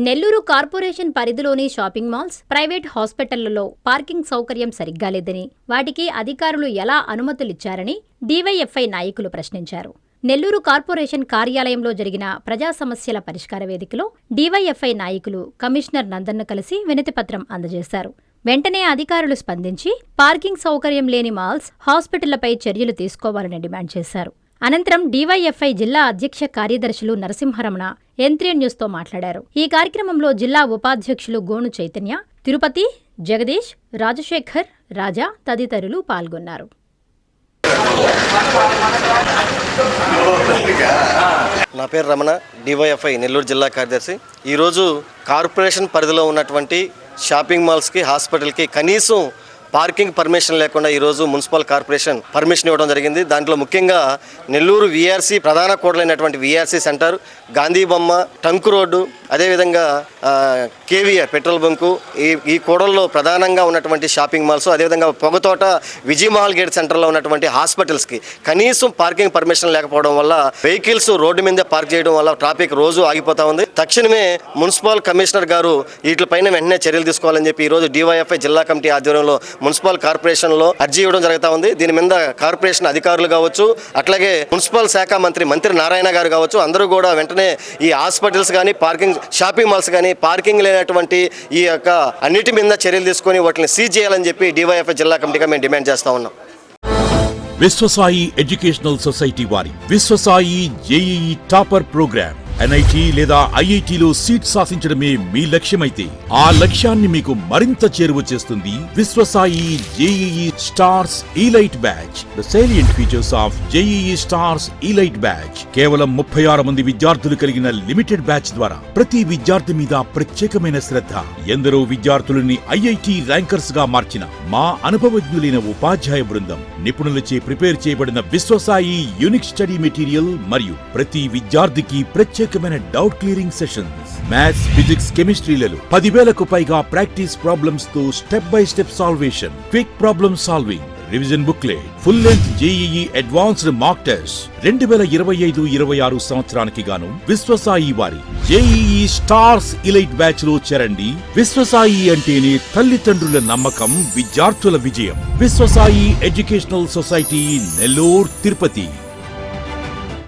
Nellore corporation పరిధిలోని shopping malls, private హాస్పిటళ్లలో parking సౌకర్యం సరిగ్గా లేదని, వాటికి అధికారులు ఎలా అనుమతులిచ్చారని డీవైఎఫ్ఐ నాయకులు ప్రశ్నించారు. నెల్లూరు కార్పొరేషన్ కార్యాలయంలో జరిగిన ప్రజా సమస్యల పరిష్కార వేదికలో డీవైఎఫ్ఐ నాయకులు కమిషనర్ నందన్ను కలిసి వినతిపత్రం అందజేశారు. వెంటనే అధికారులు స్పందించి పార్కింగ్ సౌకర్యం లేని మాల్స్, హాస్పిటళ్లపై చర్యలు తీసుకోవాలని డిమాండ్ చేశారు. అనంతరం డీవైఎఫ్ఐ జిల్లా అధ్యక్ష కార్యదర్శులు నరసింహరమణ N3 న్యూస్తో మాట్లాడారు. ఈ కార్యక్రమంలో జిల్లా ఉపాధ్యక్షులు గోను చైతన్య, తిరుపతి, జగదీష్, రాజశేఖర్, రాజా తదితరులు పాల్గొన్నారు. నా పేరు రమణ, డీవైఎఫ్ఐ నెల్లూరు జిల్లా కార్యదర్శి. ఈరోజు కార్పొరేషన్ పరిధిలో ఉన్నటువంటి షాపింగ్ మాల్స్కి, హాస్పిటల్కి కనీసం పార్కింగ్ పర్మిషన్ లేకుండా ఈరోజు మున్సిపల్ కార్పొరేషన్ పర్మిషన్ ఇవ్వడం జరిగింది. దాంట్లో ముఖ్యంగా నెల్లూరు వీఆర్సీ ప్రధాన కూడలైనటువంటి వీఆర్సీ సెంటర్, గాంధీ బొమ్మ, టంకు రోడ్డు, అదేవిధంగా కేవీఆర్ పెట్రోల్ బంకు, ఈ కూడల్లో ప్రధానంగా ఉన్నటువంటి షాపింగ్ మాల్స్, అదేవిధంగా పొగతోట, విజయమహల్ గేట్ సెంటర్లో ఉన్నటువంటి హాస్పిటల్స్కి కనీసం పార్కింగ్ పర్మిషన్ లేకపోవడం వల్ల వెహికల్స్ రోడ్డు మీదే పార్క్ చేయడం వల్ల ట్రాఫిక్ రోజు ఆగిపోతా ఉంది. తక్షణమే మున్సిపల్ కమిషనర్ గారు వీటిపైన వెంటనే చర్యలు తీసుకోవాలని చెప్పి ఈరోజు డీవైఎఫ్ఐ జిల్లా కమిటీ ఆధ్వర్యంలో మున్సిపల్ కార్పొరేషన్లో అర్జీ ఇవ్వడం జరుగుతూ ఉంది. దీని మీద కార్పొరేషన్ అధికారులు కావచ్చు, అట్లాగే మున్సిపల్ శాఖ మంత్రి నారాయణ గారు కావచ్చు, అందరూ కూడా వెంటనే ఈ హాస్పిటల్స్ కానీ, షాపింగ్ మాల్స్ కానీ పార్కింగ్ లేనటువంటి ఈ యొక్క అన్నిటి మీద చర్యలు తీసుకొని వాటిని సీజ్ చేయాలని చెప్పి డీవైఎఫ్ఐ జిల్లా కమిటీగా మేము డిమాండ్ చేస్తా ఉన్నాం. విశ్వసాయి ఎడ్యుకేషనల్ సొసైటీ వారి Vishwasai JEE topper program NIT లేదా IITలో సీట్ సాధించడమే మీ లక్ష్యమైతే ఆ లక్ష్యాన్ని మీకు మరింత చేరువ చేస్తుంది Viswasai JEE stars elite batch. The salient features of JEE stars elite batch. కేవలం 36 మంది విద్యార్థులు కలిగిన లిమిటెడ్ బ్యాచ్ ద్వారా ప్రతి విద్యార్థి మీద ప్రత్యేకమైన శ్రద్ధ, ఎందరో విద్యార్థులని IIT ర్యాంకర్స్ గా మార్చిన మా అనుభవజ్ఞులైన ఉపాధ్యాయ బృందం, నిపుణులచే ప్రిపేర్ చేయబడిన విశ్వసాయి యూనిక్ స్టడీ మెటీరియల్ మరియు ప్రతి విద్యార్థికి ప్రత్యేకమైన doubt clearing sessions, maths, physics, కెమిస్ట్రీలలో 10,000కు పైగా ప్రాక్టీస్ ప్రాబ్లమ్స్ తో step by step solvation, quick problem solving, revision booklet, full length JEE advanced mock test. 2025-26 సంవత్సరానికి గాను విశ్వసాయి వారి జేఈఈ స్టార్స్ ఇలైట్ బ్యాచ్ లో చేరండి. విశ్వసాయి అంటేనే తల్లిదండ్రుల నమ్మకం, విద్యార్థుల విజయం. Viswasai educational society, Nellore, Tirupati.